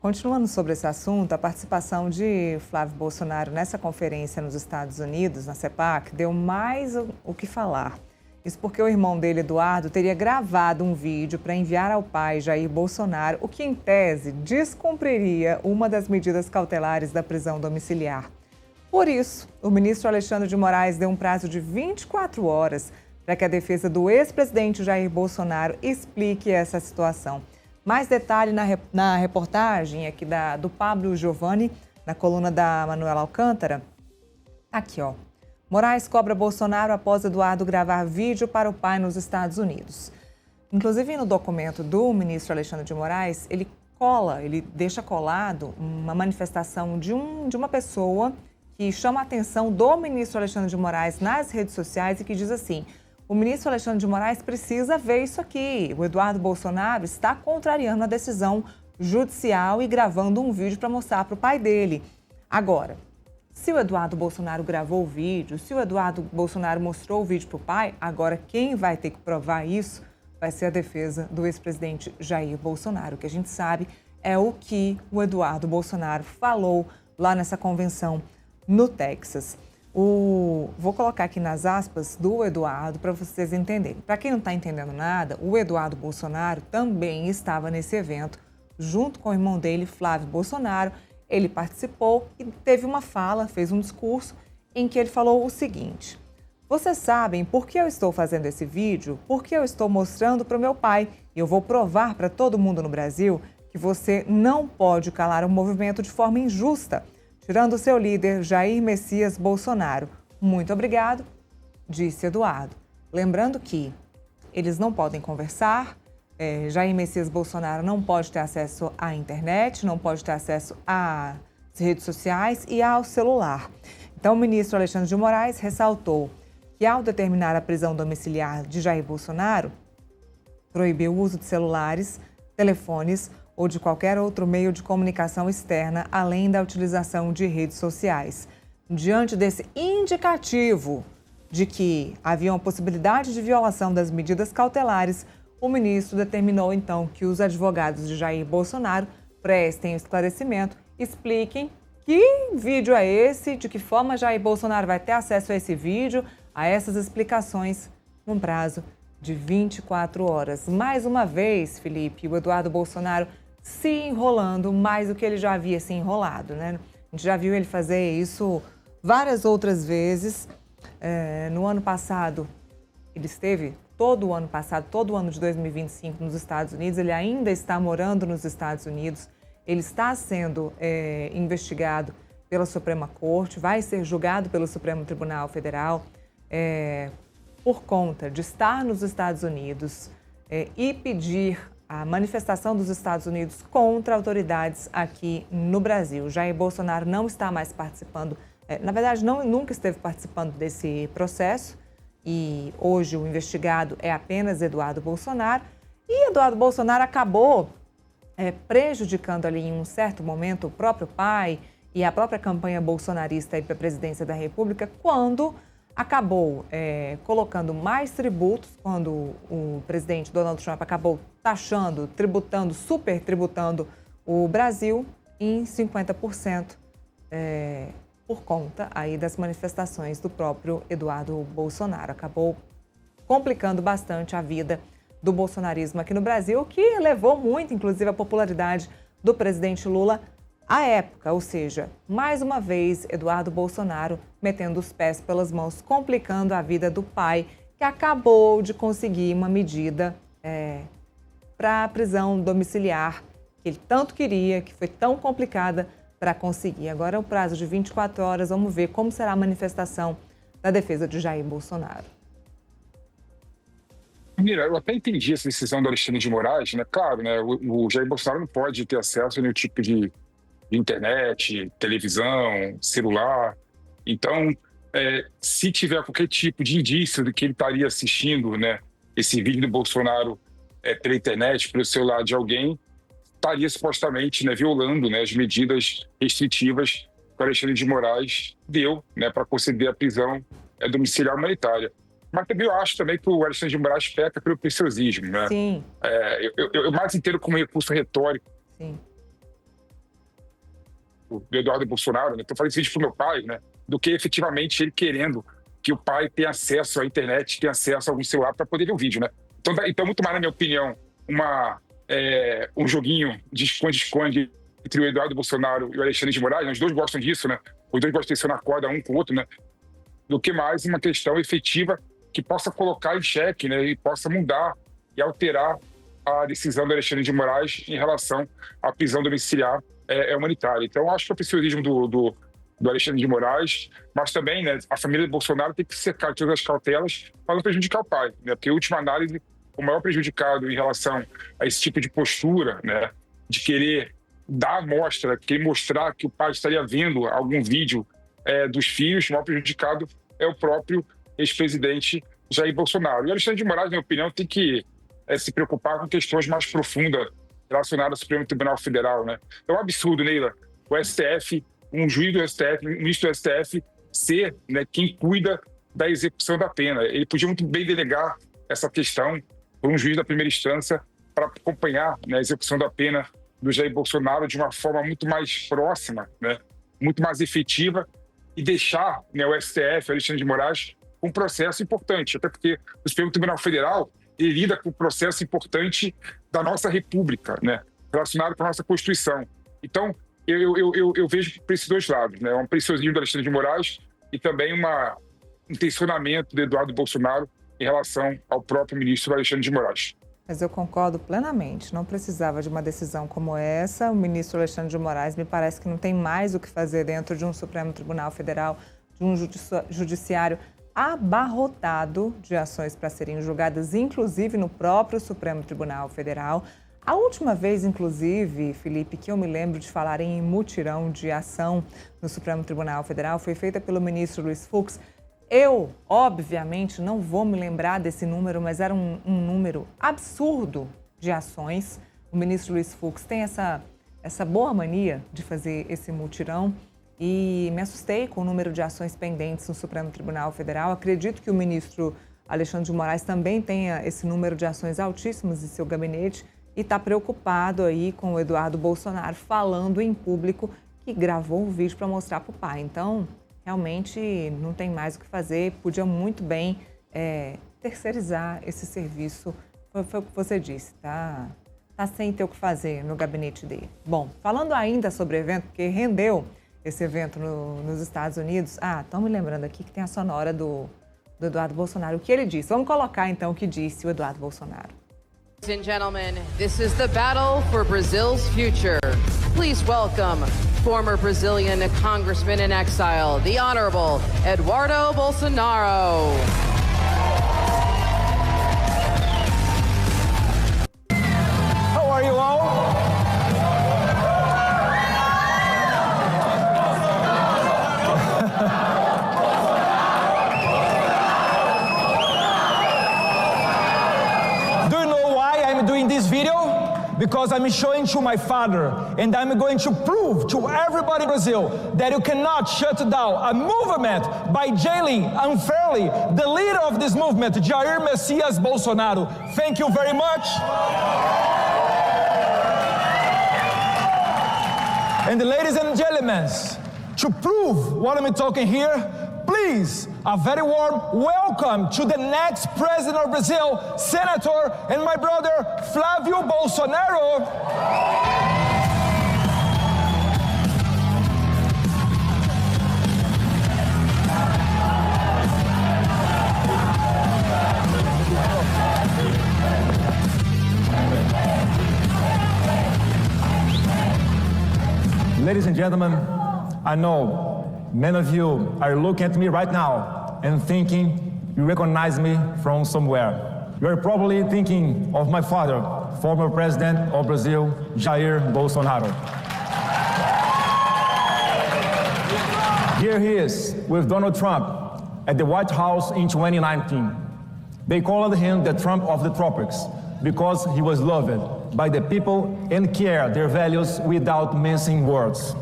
Continuando sobre esse assunto, a participação de Flávio Bolsonaro nessa conferência nos Estados Unidos, na CEPAC, deu mais o que falar. Isso porque o irmão dele, Eduardo, teria gravado um vídeo para enviar ao pai, Jair Bolsonaro, o que, em tese, descumpriria uma das medidas cautelares da prisão domiciliar. Por isso, o ministro Alexandre de Moraes deu um prazo de 24 horas para que a defesa do ex-presidente Jair Bolsonaro explique essa situação. Mais detalhe na reportagem aqui do Pablo Giovanni, na coluna da Manuela Alcântara. Aqui, ó. Moraes cobra Bolsonaro após Eduardo gravar vídeo para o pai nos Estados Unidos. Inclusive, no documento do ministro Alexandre de Moraes, ele deixa colado uma manifestação de uma pessoa que chama a atenção do ministro Alexandre de Moraes nas redes sociais e que diz assim: o ministro Alexandre de Moraes precisa ver isso aqui. O Eduardo Bolsonaro está contrariando a decisão judicial e gravando um vídeo para mostrar para o pai dele. Agora, se o Eduardo Bolsonaro gravou o vídeo, se o Eduardo Bolsonaro mostrou o vídeo para o pai, agora quem vai ter que provar isso vai ser a defesa do ex-presidente Jair Bolsonaro. O que a gente sabe é o que o Eduardo Bolsonaro falou lá nessa convenção no Texas. Vou colocar aqui nas aspas do Eduardo para vocês entenderem. Para quem não está entendendo nada, o Eduardo Bolsonaro também estava nesse evento, junto com o irmão dele, Flávio Bolsonaro. Ele participou e teve uma fala, fez um discurso em que ele falou o seguinte: vocês sabem por que eu estou fazendo esse vídeo? Porque eu estou mostrando para o meu pai e eu vou provar para todo mundo no Brasil que você não pode calar o movimento de forma injusta, tirando o seu líder, Jair Messias Bolsonaro. Muito obrigado, disse Eduardo. Lembrando que eles não podem conversar, Jair Messias Bolsonaro não pode ter acesso à internet, não pode ter acesso às redes sociais e ao celular. Então, o ministro Alexandre de Moraes ressaltou que, ao determinar a prisão domiciliar de Jair Bolsonaro, proibiu o uso de celulares, telefones ou de qualquer outro meio de comunicação externa, além da utilização de redes sociais. Diante desse indicativo de que havia uma possibilidade de violação das medidas cautelares, o ministro determinou, então, que os advogados de Jair Bolsonaro prestem o esclarecimento, expliquem que vídeo é esse, de que forma Jair Bolsonaro vai ter acesso a esse vídeo, a essas explicações, num prazo de 24 horas. Mais uma vez, Felipe, o Eduardo Bolsonaro se enrolando mais do que ele já havia se enrolado, né? A gente já viu ele fazer isso várias outras vezes. No ano passado, ele esteve todo o ano passado, todo o ano de 2025 nos Estados Unidos. Ele ainda está morando nos Estados Unidos. Ele está sendo investigado pela Suprema Corte, vai ser julgado pelo Supremo Tribunal Federal por conta de estar nos Estados Unidos e pedir a manifestação dos Estados Unidos contra autoridades aqui no Brasil. Jair Bolsonaro não está mais participando, na verdade, nunca esteve participando desse processo, e hoje o investigado é apenas Eduardo Bolsonaro. E Eduardo Bolsonaro acabou prejudicando ali em um certo momento o próprio pai e a própria campanha bolsonarista para a presidência da República, quando acabou colocando mais tributos, quando o presidente Donald Trump acabou super tributando o Brasil em 50%, por conta aí das manifestações do próprio Eduardo Bolsonaro. Acabou complicando bastante a vida do bolsonarismo aqui no Brasil, que elevou muito, inclusive, a popularidade do presidente Lula à época. Ou seja, mais uma vez, Eduardo Bolsonaro metendo os pés pelas mãos, complicando a vida do pai, que acabou de conseguir uma medida para a prisão domiciliar, que ele tanto queria, que foi tão complicada para conseguir. Agora é o prazo de 24 horas, vamos ver como será a manifestação da defesa de Jair Bolsonaro. Mira, eu até entendi essa decisão do Alexandre de Moraes, né? Claro, né? O Jair Bolsonaro não pode ter acesso a nenhum tipo de internet, televisão, celular. Então, se tiver qualquer tipo de indício de que ele estaria assistindo, né, esse vídeo do Bolsonaro pela internet, pelo celular de alguém, estaria supostamente, né, violando, né, as medidas restritivas que o Alexandre de Moraes deu, né, para conceder a prisão domiciliar humanitária. Mas também eu acho também que o Alexandre de Moraes peca pelo preciosismo, né? Sim. Eu mais entendo como recurso retórico. Sim. do Eduardo Bolsonaro, né? Então, eu falei esse vídeo pro meu pai, né? Do que efetivamente ele querendo que o pai tenha acesso à internet, tenha acesso a algum celular para poder ver o vídeo, né? Então, muito mais, na minha opinião, um joguinho de esconde-esconde entre o Eduardo Bolsonaro e o Alexandre de Moraes, né? Os dois gostam disso, né? Os dois gostam de ser na corda um com o outro, né? Do que mais uma questão efetiva que possa colocar em xeque, né? E possa mudar e alterar a decisão do Alexandre de Moraes em relação à prisão domiciliar humanitária. Então, acho que é o preciosismo do Alexandre de Moraes, mas também, né, a família de Bolsonaro tem que cercar de todas as cautelas para não prejudicar o pai, né? Porque, em última análise, o maior prejudicado em relação a esse tipo de postura, né, de querer dar amostra, querer mostrar que o pai estaria vendo algum vídeo dos filhos, o maior prejudicado é o próprio ex-presidente Jair Bolsonaro. E o Alexandre de Moraes, na minha opinião, tem que se preocupar com questões mais profundas relacionadas ao Supremo Tribunal Federal, né? É um absurdo, Neila, o STF, um juiz do STF, um ministro do STF, ser, né, quem cuida da execução da pena. Ele podia muito bem delegar essa questão para um juiz da primeira instância para acompanhar, né, a execução da pena do Jair Bolsonaro de uma forma muito mais próxima, né, muito mais efetiva, e deixar, né, o STF, Alexandre de Moraes, um processo importante, até porque o Supremo Tribunal Federal ele lida com um processo importante da nossa República, né, relacionado com a nossa Constituição. Então, eu vejo por esses dois lados, né, um preciosismo do Alexandre de Moraes e também um tensionamento do Eduardo Bolsonaro em relação ao próprio ministro Alexandre de Moraes. Mas eu concordo plenamente, não precisava de uma decisão como essa. O ministro Alexandre de Moraes me parece que não tem mais o que fazer dentro de um Supremo Tribunal Federal, de um judiciário abarrotado de ações para serem julgadas, inclusive no próprio Supremo Tribunal Federal. A última vez, inclusive, Felipe, que eu me lembro de falar em mutirão de ação no Supremo Tribunal Federal foi feita pelo ministro Luiz Fux. Eu, obviamente, não vou me lembrar desse número, mas era um número absurdo de ações. O ministro Luiz Fux tem essa boa mania de fazer esse mutirão e me assustei com o número de ações pendentes no Supremo Tribunal Federal. Acredito que o ministro Alexandre de Moraes também tenha esse número de ações altíssimas em seu gabinete e está preocupado aí com o Eduardo Bolsonaro falando em público que gravou o vídeo para mostrar para o pai. Então, realmente não tem mais o que fazer, podia muito bem terceirizar esse serviço, foi o que você disse, tá sem ter o que fazer no gabinete dele. Bom, falando ainda sobre o evento, porque rendeu esse evento nos Estados Unidos, estão me lembrando aqui que tem a sonora do Eduardo Bolsonaro, o que ele disse. Vamos colocar então o que disse o Eduardo Bolsonaro. Ladies and gentlemen, this is the battle for Brazil's future. Please welcome former Brazilian congressman in exile, the Honorable Eduardo Bolsonaro. How are you all? Do you know why I'm doing this video? Because I'm showing to my father, and I'm going to prove to everybody in Brazil that you cannot shut down a movement by jailing unfairly the leader of this movement, Jair Messias Bolsonaro. Thank you very much. And ladies and gentlemen, to prove what I'm talking here, please, a very warm welcome to the next president of Brazil, Senator and my brother, Flávio Bolsonaro. Ladies and gentlemen, I know many of you are looking at me right now and thinking you recognize me from somewhere. You're probably thinking of my father, former president of Brazil, Jair Bolsonaro. Here he is with Donald Trump at the White House in 2019. They called him the Trump of the tropics because he was loved by the people and cared their values without mincing words.